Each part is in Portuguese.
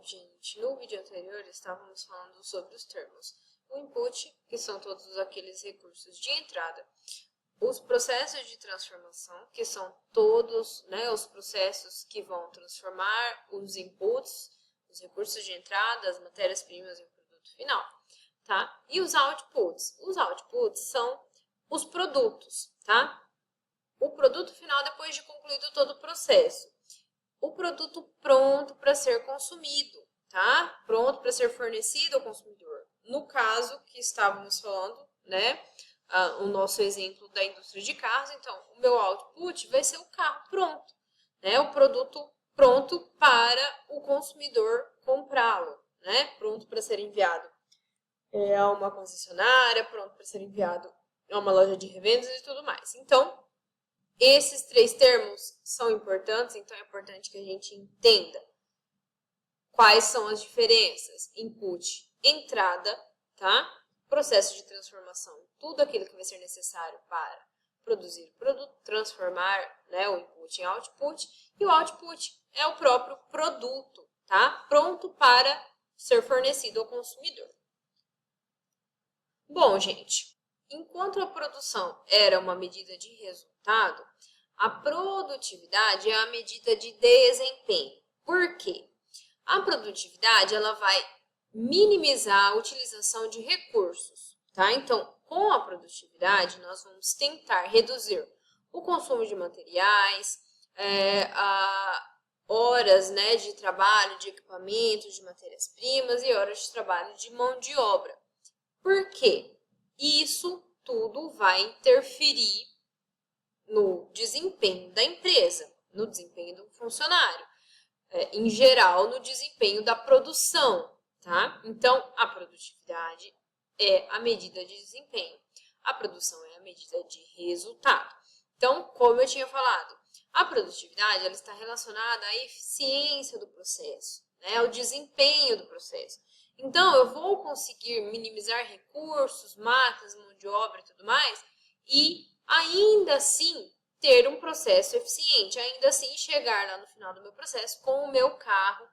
gente, no vídeo anterior estávamos falando sobre os termos. O input, que são todos aqueles recursos de entrada. Os processos de transformação, que são todos, os processos que vão transformar os inputs, os recursos de entrada, as matérias-primas em produto final, tá? E os outputs. Os outputs são os produtos, tá? O produto final depois de concluído todo o processo. O produto pronto para ser consumido, tá? Pronto para ser fornecido ao consumidor. No caso que estávamos falando, o nosso exemplo da indústria de carros, então, o meu output vai ser o carro pronto, o produto pronto para o consumidor comprá-lo, pronto para ser enviado a uma concessionária, pronto para ser enviado a uma loja de revendas e tudo mais. Então, esses três termos são importantes, então é importante que a gente entenda quais são as diferenças. Input, entrada, tá? Processo de transformação, tudo aquilo que vai ser necessário para produzir o produto, transformar o input em output. E o output é o próprio produto, tá? Pronto para ser fornecido ao consumidor. Bom, gente, enquanto a produção era uma medida de resultado, a produtividade é a medida de desempenho. Por quê? A produtividade ela vai minimizar a utilização de recursos, tá? Então, com a produtividade, nós vamos tentar reduzir o consumo de materiais, horas de trabalho, de equipamentos, de matérias-primas e horas de trabalho de mão de obra. Por quê? Isso tudo vai interferir no desempenho da empresa, no desempenho do funcionário, em geral, no desempenho da produção, tá? Então, a produtividade é a medida de desempenho, a produção é a medida de resultado. Então, como eu tinha falado, a produtividade ela está relacionada à eficiência do processo, ao desempenho do processo. Então, eu vou conseguir minimizar recursos, máquinas, mão de obra e tudo mais, e ainda assim ter um processo eficiente, ainda assim chegar lá no final do meu processo com o meu carro,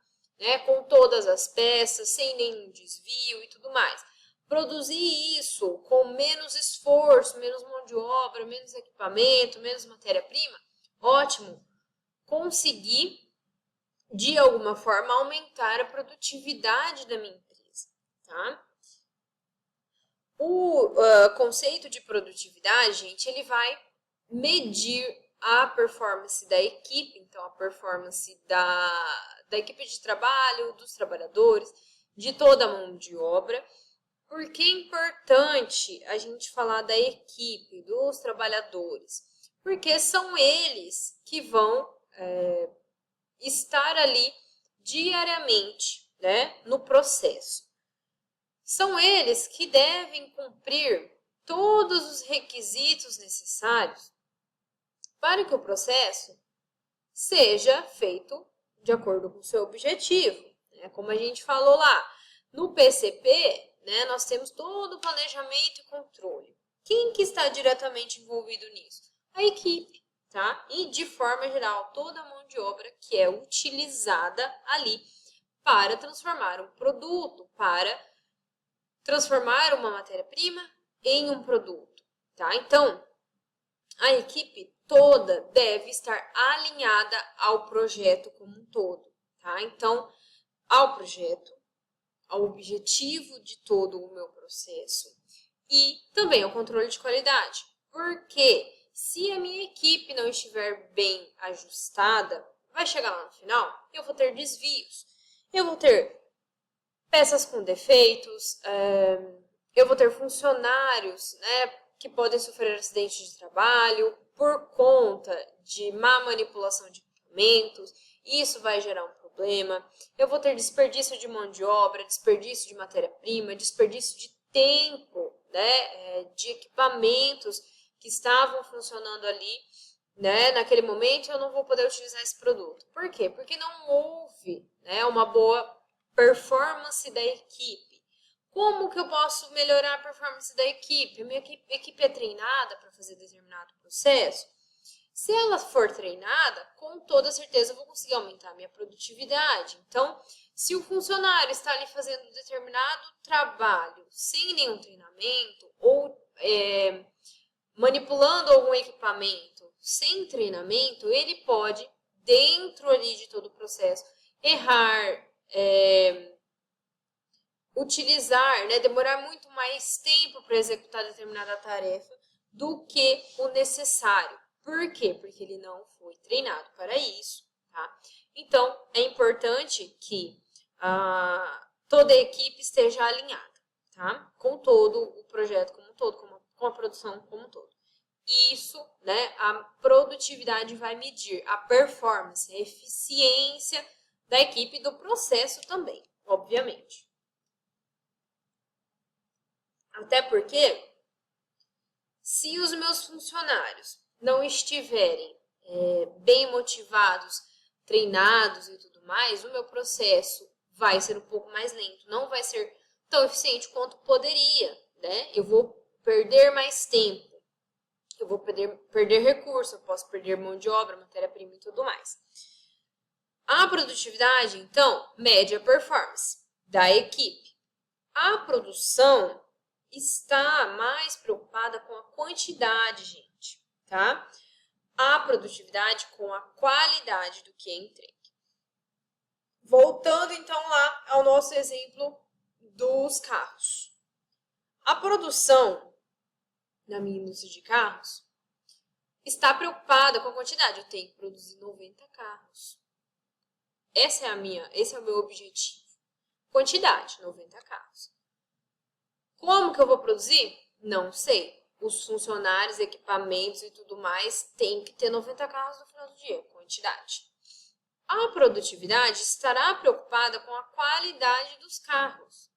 com todas as peças, sem nenhum desvio e tudo mais. Produzir isso com menos esforço, menos mão de obra, menos equipamento, menos matéria-prima, ótimo. Conseguir, de alguma forma, aumentar a produtividade da minha empresa, tá? O conceito de produtividade, gente, ele vai medir a performance da equipe, então a performance da equipe de trabalho, dos trabalhadores, de toda a mão de obra. Por que é importante a gente falar da equipe, dos trabalhadores? Porque são eles que vão estar ali diariamente, no processo. São eles que devem cumprir todos os requisitos necessários para que o processo seja feito de acordo com o seu objetivo. Como a gente falou lá, no PCP, nós temos todo o planejamento e controle. Quem que está diretamente envolvido nisso? A equipe, tá? E, de forma geral, toda a mão de obra que é utilizada ali para transformar um produto, para transformar uma matéria-prima em um produto, tá? Então, a equipe toda deve estar alinhada ao projeto como um todo, tá? Então, ao projeto, ao objetivo de todo o meu processo e também ao controle de qualidade. Porque se a minha equipe não estiver bem ajustada, vai chegar lá no final, eu vou ter desvios, eu vou ter peças com defeitos, eu vou ter funcionários, que podem sofrer acidentes de trabalho por conta de má manipulação de equipamentos, isso vai gerar um problema. Eu vou ter desperdício de mão de obra, desperdício de matéria-prima, desperdício de tempo, de equipamentos que estavam funcionando ali, naquele momento eu não vou poder utilizar esse produto. Por quê? Porque não houve, uma boa performance da equipe. Como que eu posso melhorar a performance da equipe? A minha equipe é treinada para fazer determinado processo? Se ela for treinada, com toda certeza eu vou conseguir aumentar a minha produtividade. Então, se o funcionário está ali fazendo um determinado trabalho sem nenhum treinamento ou manipulando algum equipamento sem treinamento, ele pode, dentro ali de todo o processo, errar, utilizar, né, demorar muito mais tempo para executar determinada tarefa do que o necessário. Por quê? Porque ele não foi treinado para isso, tá? Então, é importante que toda a equipe esteja alinhada, tá? Com todo o projeto como um todo, com a produção como um todo. Isso, né, a produtividade vai medir a performance, a eficiência da equipe e do processo também, obviamente. Até porque, se os meus funcionários não estiverem bem motivados, treinados e tudo mais, o meu processo vai ser um pouco mais lento, não vai ser tão eficiente quanto poderia, né? Eu vou perder mais tempo, eu vou perder recurso, eu posso perder mão de obra, matéria-prima e tudo mais. A produtividade, então, mede a performance da equipe. A produção está mais preocupada com a quantidade, gente, tá? A produtividade com a qualidade do que é entregue. Voltando então lá ao nosso exemplo dos carros. A produção na minha indústria de carros está preocupada com a quantidade. Eu tenho que produzir 90 carros. Esse é o meu objetivo. Quantidade, 90 carros. Como que eu vou produzir? Não sei. Os funcionários, equipamentos e tudo mais têm que ter 90 carros no final do dia, quantidade. A produtividade estará preocupada com a qualidade dos carros.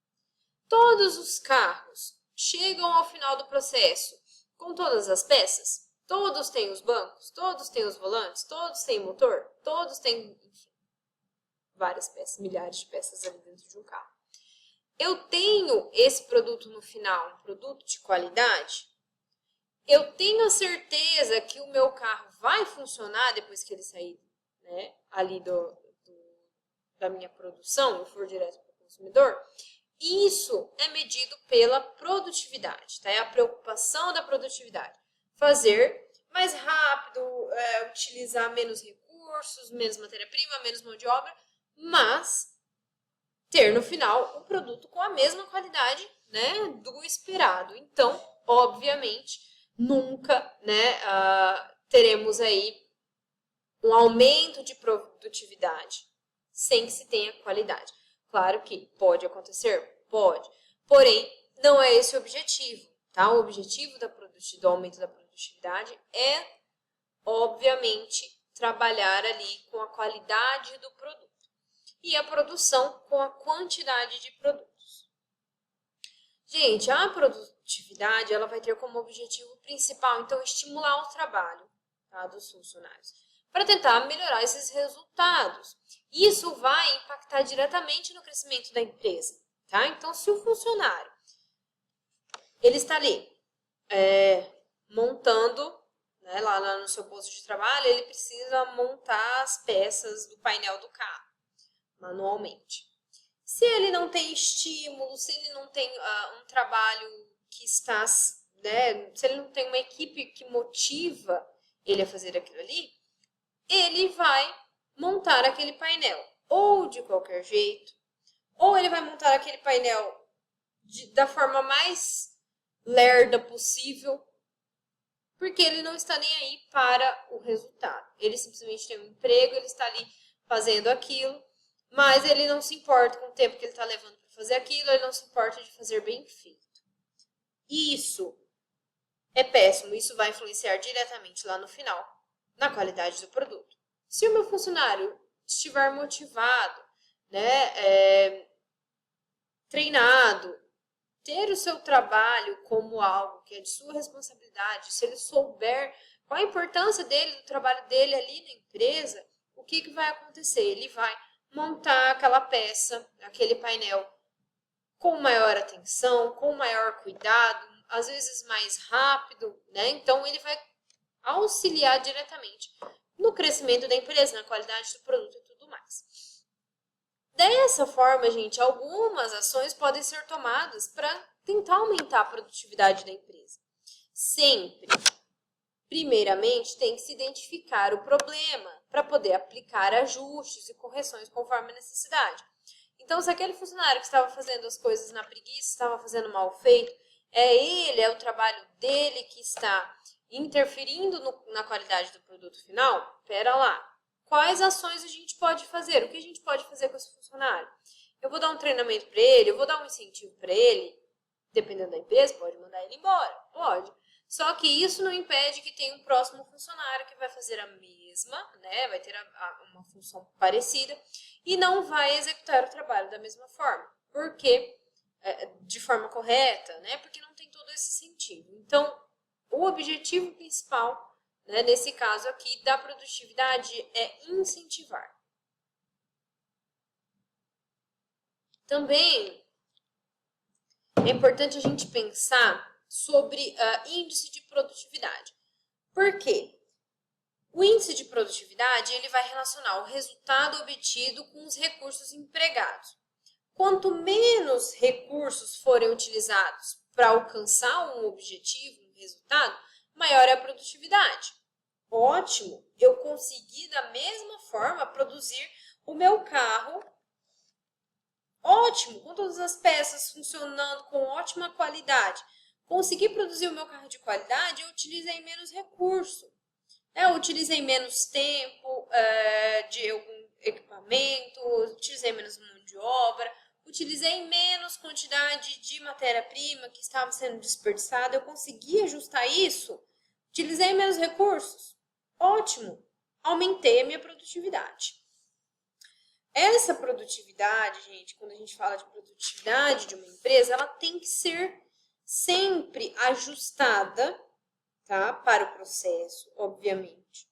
Todos os carros chegam ao final do processo com todas as peças? Todos têm os bancos? Todos têm os volantes? Todos têm motor? Todos têm, enfim, várias peças, milhares de peças ali dentro de um carro. Eu tenho esse produto no final, um produto de qualidade? Eu tenho a certeza que o meu carro vai funcionar depois que ele sair, né, ali da minha produção, eu for direto para o consumidor? Isso é medido pela produtividade, tá? É a preocupação da produtividade. Fazer mais rápido, utilizar menos recursos, menos matéria-prima, menos mão de obra, mas ter no final um produto com a mesma qualidade, né, do esperado. Então, obviamente, nunca, né, teremos aí um aumento de produtividade sem que se tenha qualidade. Claro que pode acontecer? Pode. Porém, não é esse o objetivo, tá? O objetivo do aumento da produtividade é, obviamente, trabalhar ali com a qualidade do produto e a produção com a quantidade de produtos. Gente, a produtividade ela vai ter como objetivo principal, então, estimular o trabalho, tá, dos funcionários, para tentar melhorar esses resultados. Isso vai impactar diretamente no crescimento da empresa, tá? Então, se o funcionário ele está ali montando, né, lá no seu posto de trabalho, ele precisa montar as peças do painel do carro manualmente. Se ele não tem estímulo, se ele não tem um trabalho que está, né, se ele não tem uma equipe que motiva ele a fazer aquilo ali, ele vai montar aquele painel ou de qualquer jeito, ou ele vai montar aquele painel da forma mais lerda possível, porque ele não está nem aí para o resultado. Ele simplesmente tem um emprego, ele está ali fazendo aquilo, mas ele não se importa com o tempo que ele está levando para fazer aquilo, ele não se importa de fazer bem feito. Isso é péssimo, isso vai influenciar diretamente lá no final, na qualidade do produto. Se o meu funcionário estiver motivado, né, treinado, ter o seu trabalho como algo que é de sua responsabilidade, se ele souber qual a importância dele, do trabalho dele ali na empresa, o que vai acontecer? Ele vai montar aquela peça, aquele painel com maior atenção, com maior cuidado, às vezes mais rápido, né? Então ele vai auxiliar diretamente no crescimento da empresa, na qualidade do produto e tudo mais. Dessa forma, gente, algumas ações podem ser tomadas para tentar aumentar a produtividade da empresa. Sempre, primeiramente, tem que se identificar o problema para poder aplicar ajustes e correções conforme a necessidade. Então, se aquele funcionário que estava fazendo as coisas na preguiça, estava fazendo mal feito, é o trabalho dele que está interferindo na qualidade do produto final, pera lá. Quais ações a gente pode fazer? O que a gente pode fazer com esse funcionário? Eu vou dar um treinamento para ele, eu vou dar um incentivo para ele, dependendo da empresa, pode mandar ele embora, pode. Só que isso não impede que tenha um próximo funcionário que vai fazer a mesma, né? Vai ter uma função parecida e não vai executar o trabalho da mesma forma. Porque de forma correta, né? Porque não tem todo esse sentido. Então, o objetivo principal, né, nesse caso aqui, da produtividade é incentivar. Também é importante a gente pensar sobre índice de produtividade. Por quê? O índice de produtividade ele vai relacionar o resultado obtido com os recursos empregados. Quanto menos recursos forem utilizados para alcançar um objetivo, um resultado, maior é a produtividade. Ótimo, eu consegui da mesma forma produzir o meu carro. Ótimo, com todas as peças funcionando com ótima qualidade. Consegui produzir o meu carro de qualidade, eu utilizei menos recurso. Eu utilizei menos tempo de algum equipamento, utilizei menos mão de obra, utilizei menos quantidade de matéria-prima que estava sendo desperdiçada. Eu consegui ajustar isso, utilizei menos recursos. Ótimo, aumentei a minha produtividade. Essa produtividade, gente, quando a gente fala de produtividade de uma empresa, ela tem que ser sempre ajustada, tá? Para o processo, obviamente.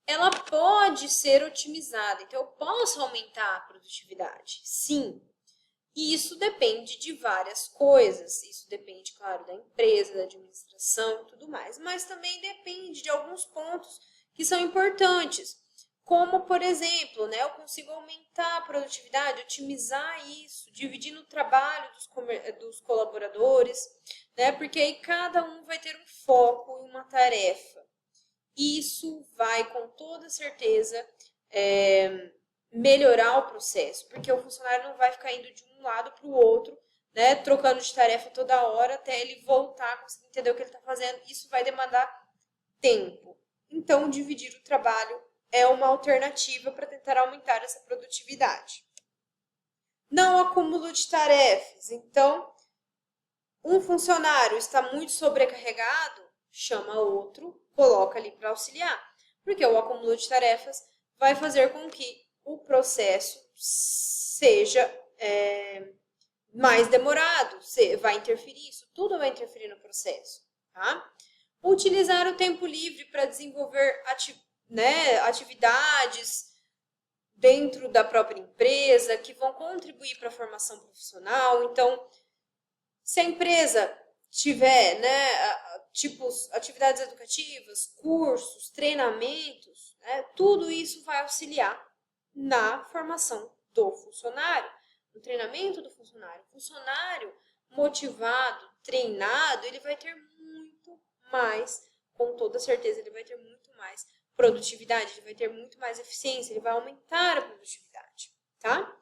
Ela pode ser otimizada, então eu posso aumentar a produtividade, sim. E isso depende de várias coisas. Isso depende, claro, da empresa, da administração e tudo mais. Mas também depende de alguns pontos que são importantes. Como, por exemplo, né, eu consigo aumentar a produtividade, otimizar isso, dividindo o trabalho dos colaboradores, né, porque aí cada um vai ter um foco em uma tarefa. Isso vai, com toda certeza, melhorar o processo, porque o funcionário não vai ficar indo de um lado para o outro, né, trocando de tarefa toda hora até ele voltar, conseguir entender o que ele está fazendo. Isso vai demandar tempo. Então, dividir o trabalho é uma alternativa para tentar aumentar essa produtividade. Não acúmulo de tarefas. Então, um funcionário está muito sobrecarregado, chama outro, coloca ali para auxiliar. Porque o acúmulo de tarefas vai fazer com que o processo seja mais demorado, vai interferir, isso tudo vai interferir no processo, tá? Utilizar o tempo livre para desenvolver atividades dentro da própria empresa que vão contribuir para a formação profissional. Então, se a empresa tiver, atividades educativas, cursos, treinamentos, tudo isso vai auxiliar na formação do funcionário, no treinamento do funcionário. O funcionário motivado, treinado, ele vai ter muito mais, com toda certeza, ele vai ter muito mais produtividade, ele vai ter muito mais eficiência, ele vai aumentar a produtividade, tá?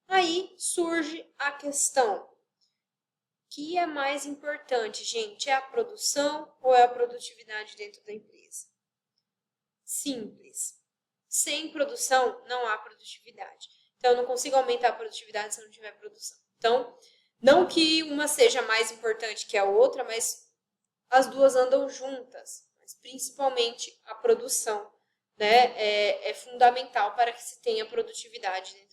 Aí surge a questão: o que é mais importante, gente? É a produção ou é a produtividade dentro da empresa? Simples. Sem produção, não há produtividade. Então, eu não consigo aumentar a produtividade se eu não tiver produção. Então, não que uma seja mais importante que a outra, mas as duas andam juntas. Mas, principalmente, a produção, né, é fundamental para que se tenha produtividade dentro